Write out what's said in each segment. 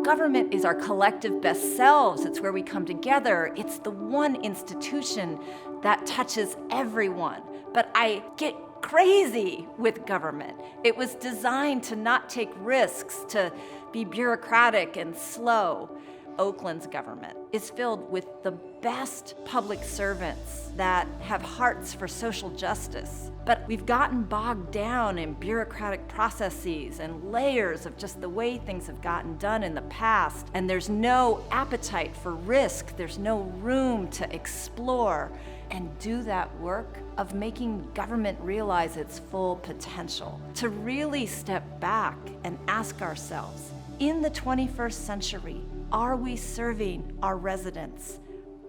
Government is our collective best selves. It's where we come together. It's the one institution that touches everyone. But I get crazy with government. It was designed to not take risks, to be bureaucratic and slow. Oakland's government is filled with the best public servants that have hearts for social justice. But we've gotten bogged down in bureaucratic processes and layers of just the way things have gotten done in the past. And there's no appetite for risk. There's no room to explore and do that work of making government realize its full potential. To really step back and ask ourselves, in the 21st century, are we serving our residents,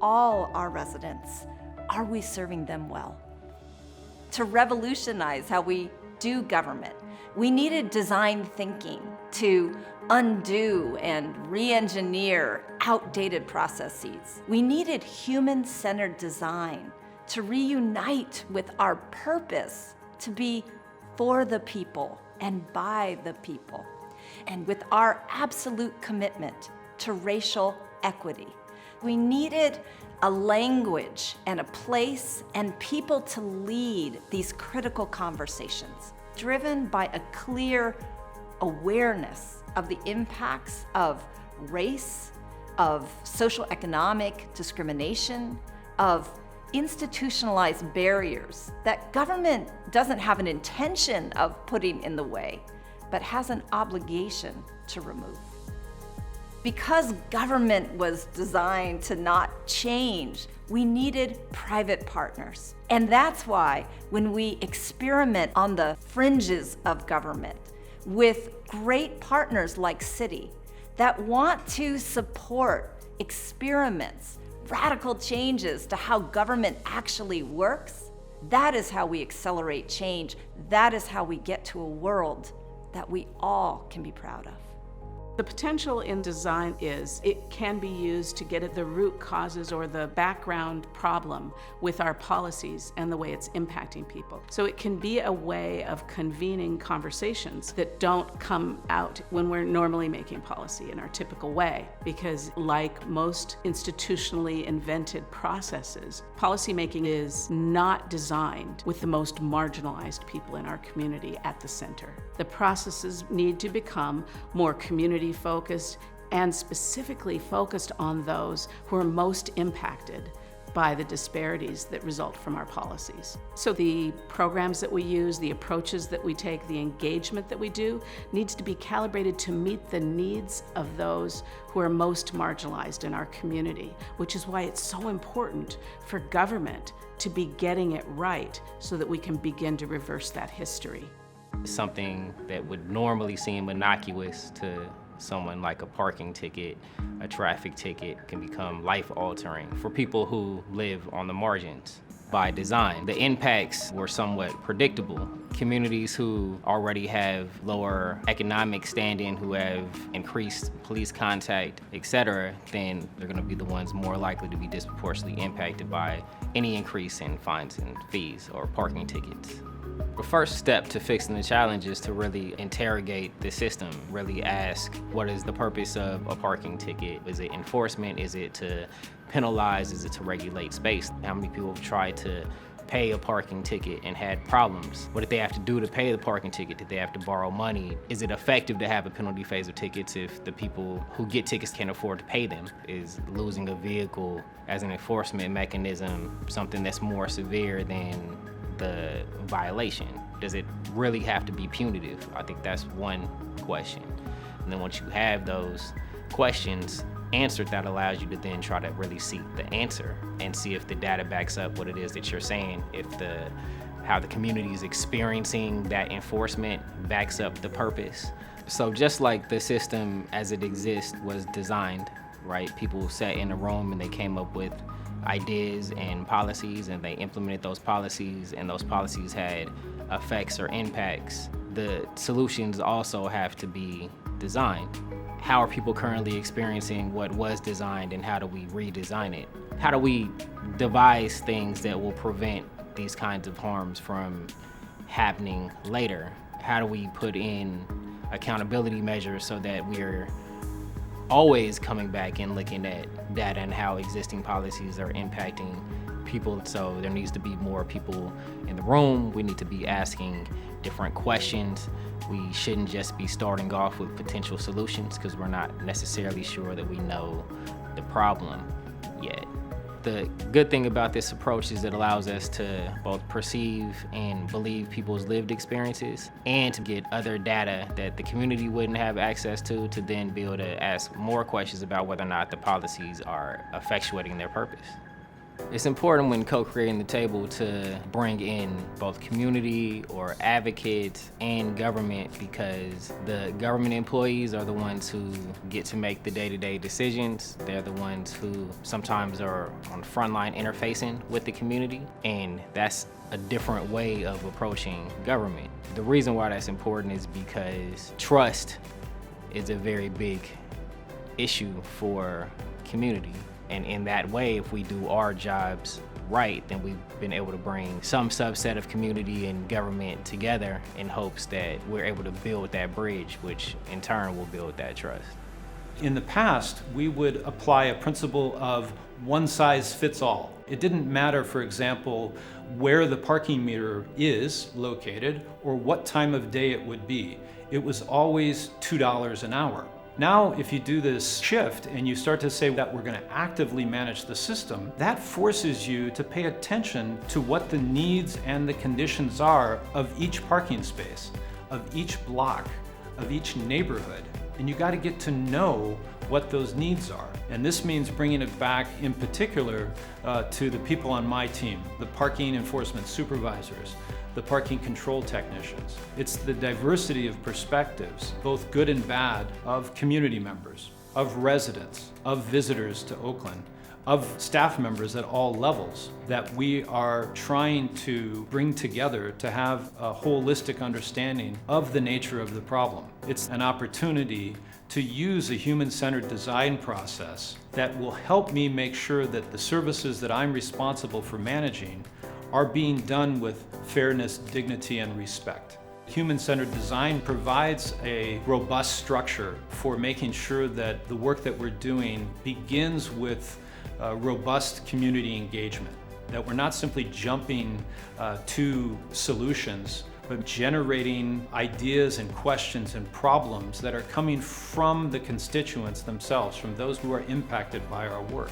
all our residents? Are we serving them well? To revolutionize how we do government, we needed design thinking to undo and re-engineer outdated processes. We needed human-centered design to reunite with our purpose to be for the people and by the people, and with our absolute commitment to racial equity. We needed a language and a place and people to lead these critical conversations, driven by a clear awareness of the impacts of race, of social economic discrimination, of institutionalized barriers that government doesn't have an intention of putting in the way, but has an obligation to remove. Because government was designed to not change, we needed private partners. And that's why when we experiment on the fringes of government with great partners like Citi that want to support experiments, radical changes to how government actually works, that is how we accelerate change. That is how we get to a world that we all can be proud of. The potential in design is it can be used to get at the root causes or the background problem with our policies and the way it's impacting people. So it can be a way of convening conversations that don't come out when we're normally making policy in our typical way. Because like most institutionally invented processes, policymaking is not designed with the most marginalized people in our community at the center. The processes need to become more community-focused and specifically focused on those who are most impacted by the disparities that result from our policies. So the programs that we use, the approaches that we take, the engagement that we do needs to be calibrated to meet the needs of those who are most marginalized in our community, which is why it's so important for government to be getting it right so that we can begin to reverse that history. Something that would normally seem innocuous to someone like a parking ticket, a traffic ticket, can become life-altering for people who live on the margins. By design, the impacts were somewhat predictable. Communities who already have lower economic standing, who have increased police contact, etc., then they're going to be the ones more likely to be disproportionately impacted by any increase in fines and fees or parking tickets. The first step to fixing the challenge is to really interrogate the system, really ask, what is the purpose of a parking ticket? Is it enforcement? Is it to penalize? Is it to regulate space? How many people have tried to pay a parking ticket and had problems? What did they have to do to pay the parking ticket? Did they have to borrow money? Is it effective to have a penalty phase of tickets if the people who get tickets can't afford to pay them? Is losing a vehicle as an enforcement mechanism something that's more severe than the violation? Does it really have to be punitive? I think that's one question. And then once you have those questions answered, that allows you to then try to really seek the answer and see if the data backs up what it is that you're saying, if how the community is experiencing that enforcement backs up the purpose. So just like the system as it exists was designed, right? People sat in a room and they came up with ideas and policies, and they implemented those policies, and those policies had effects or impacts. The solutions also have to be designed. How are people currently experiencing what was designed, and how do we redesign it? How do we devise things that will prevent these kinds of harms from happening later? How do we put in accountability measures so that we're always coming back and looking at data and how existing policies are impacting people. So there needs to be more people in the room. We need to be asking different questions. We shouldn't just be starting off with potential solutions because we're not necessarily sure that we know the problem yet. The good thing about this approach is it allows us to both perceive and believe people's lived experiences and to get other data that the community wouldn't have access to then be able to ask more questions about whether or not the policies are effectuating their purpose. It's important when co-creating the table to bring in both community or advocates and government, because the government employees are the ones who get to make the day-to-day decisions. They're the ones who sometimes are on the front line interfacing with the community, and that's a different way of approaching government. The reason why that's important is because trust is a very big issue for community. And in that way, if we do our jobs right, then we've been able to bring some subset of community and government together in hopes that we're able to build that bridge, which in turn will build that trust. In the past, we would apply a principle of one size fits all. It didn't matter, for example, where the parking meter is located or what time of day it would be. It was always $2 an hour. Now, if you do this shift and you start to say that we're going to actively manage the system, that forces you to pay attention to what the needs and the conditions are of each parking space, of each block, of each neighborhood. And you got to get to know what those needs are. And this means bringing it back in particular to the people on my team, the parking enforcement supervisors, the parking control technicians. It's the diversity of perspectives, both good and bad, of community members, of residents, of visitors to Oakland, of staff members at all levels that we are trying to bring together to have a holistic understanding of the nature of the problem. It's an opportunity to use a human-centered design process that will help me make sure that the services that I'm responsible for managing are being done with fairness, dignity, and respect. Human-centered design provides a robust structure for making sure that the work that we're doing begins with robust community engagement, that we're not simply jumping to solutions, but generating ideas and questions and problems that are coming from the constituents themselves, from those who are impacted by our work.